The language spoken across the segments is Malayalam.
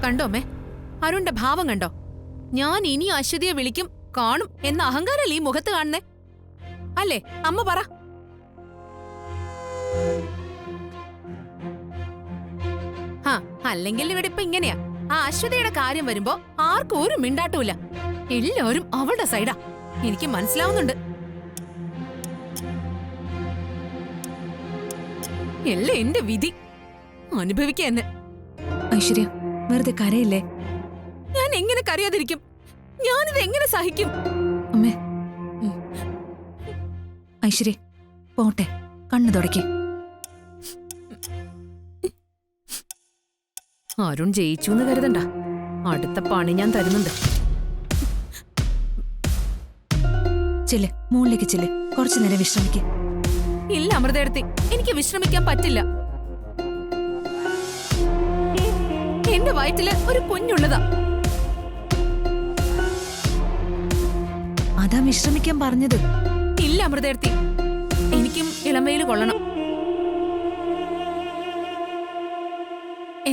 കണ്ടോമ്മേ, അരുണിന്റെ ഭാവം കണ്ടോ? ഞാൻ ഇനി അശ്വതിയെ വിളിക്കും, കാണും എന്ന അഹങ്കാരല്ലേ ഈ മുഖത്ത് കാണുന്നേ? അല്ലേ അമ്മ പറ. അല്ലെങ്കിൽ ഇവിടെ ഇപ്പൊ ഇങ്ങനെയാ. ആ അശ്വതിയുടെ കാര്യം വരുമ്പോ ആർക്കും ഒരു മിണ്ടാട്ടൂല. എല്ലാവരും അവളുടെ സൈഡാ. എനിക്ക് മനസ്സിലാവുന്നുണ്ട്. എല്ലാം എന്റെ വിധി. അനുഭവിക്ക എന്നെ. ഐശ്വര്യ, വെറുതെ കരയില്ലേ? ഞാൻ എങ്ങനെ കരയാതിരിക്കും? ഞാനിത് എങ്ങനെ സഹിക്കും? അമ്മേ, ഐശ്വര്യ പോട്ടെ, കണ്ണു തുടക്കി. അരുൺ ജയിച്ചു എന്ന് കരുതണ്ട. അടുത്ത പണി ഞാൻ തരുന്നുണ്ട്. ചെല്ല്, മുകളിലേക്ക് ചെല്ല്, കുറച്ചു നേരം വിശ്രമിക്ക. ഇല്ല അമൃതേടത്തി, എനിക്ക് വിശ്രമിക്കാൻ പറ്റില്ല. എന്റെ വയറ്റില് ഒരു കുഞ്ഞുള്ളതാ. അതാ വിശ്രമിക്കാൻ പറഞ്ഞത്. ഇല്ല അമൃതേടത്തി, എനിക്കും ഇളമയിൽ കൊള്ളണം.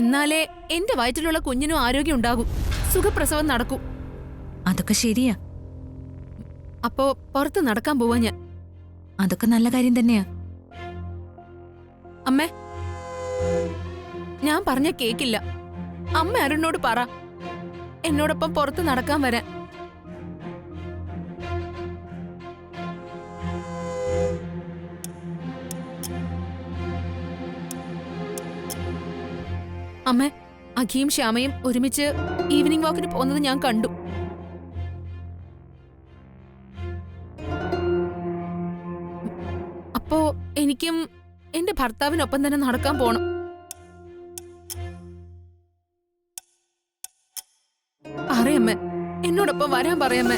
എന്നാലേ എന്റെ വയറ്റിലുള്ള കുഞ്ഞിനും ആരോഗ്യം ഉണ്ടാകൂ, സുഖപ്രസവം നടക്കൂ. അതൊക്കെ ശരിയാ. അപ്പോ പുറത്ത് നടക്കാൻ പോവാ ഞാൻ. അതൊക്കെ നല്ല കാര്യം തന്നെയാ. അമ്മേ, ഞാൻ പറഞ്ഞ കേക്കില്ല. അമ്മ അരുണിനോട് പറ എന്നോടൊപ്പം പുറത്ത് നടക്കാൻ വരാൻ. അമ്മേ, അഖിയും ശ്യാമയും ഒരുമിച്ച് ഈവനിംഗ് വാക്കിന് പോകുന്നത് ഞാൻ കണ്ടു. അപ്പോ എനിക്കും എന്റെ ഭർത്താവിനൊപ്പം തന്നെ നടക്കാൻ പോണം. പറയമ്മേ, എന്നോടൊപ്പം വരാൻ പറയമ്മേ.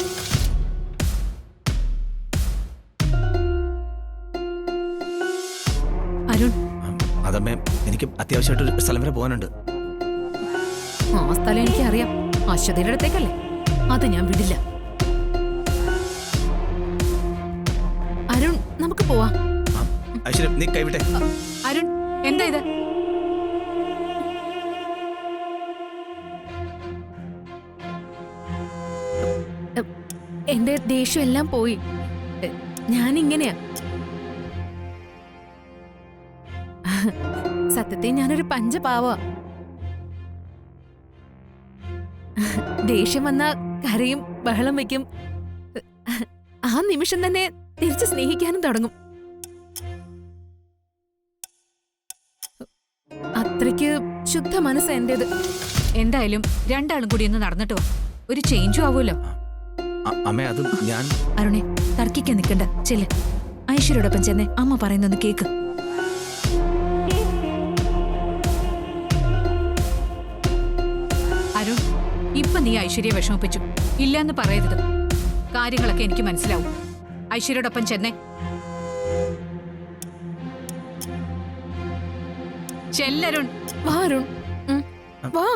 അരുൺ, അതമ്മേ, എനിക്ക് അത്യാവശ്യമായിട്ട് ഒരു സ്ഥലം വരെ പോകാനുണ്ട്. ആ സ്ഥലം എനിക്കറിയാം. അശ്വതിയുടെ അടുത്തേക്കല്ലേ? അത് ഞാൻ വിടില്ല. അരുൺ, നമുക്ക് പോവാം. ഐശ്വര്യ, നീ കൈവിട്ടെ. അരുൺ, എന്താ ഇത്? എന്റെ ദേഷ്യം എല്ലാം പോയി. ഞാനിങ്ങനെയാ. സത്യത്തിൽ ഞാനൊരു പഞ്ചപാവാ. ദേഷ്യം വന്നാ കരയും, ബഹളം വെക്കും. ആ നിമിഷം തന്നെ തിരിച്ച് സ്നേഹിക്കാനും തുടങ്ങും. അത്രയ്ക്ക് ശുദ്ധ മനസ്സ് എന്റേത്. എന്തായാലും രണ്ടാളും കൂടി ഒന്ന് നടന്നിട്ട് വാ, ഒരു ചേഞ്ചും ആവുമല്ലോ. അമ്മേ, അത് ഞാൻ... അരുണെ, തർക്കിക്കാൻ നിൽക്കണ്ട, ചെല്ല്. ഐശ്വര്യോടൊപ്പം ചെന്നേ അമ്മ പറയുന്നൊന്ന് കേക്ക്. അരുൺ, ഇപ്പൊ നീ ഐശ്വര്യ വിഷമിപ്പിച്ചു. ഇല്ലാന്ന് പറയരുത്. കാര്യങ്ങളൊക്കെ എനിക്ക് മനസ്സിലാവും. ഐശ്വര്യോടൊപ്പം ചെന്നേ. ചെല്ലരുൺ. വാ അരുൺ, വാ.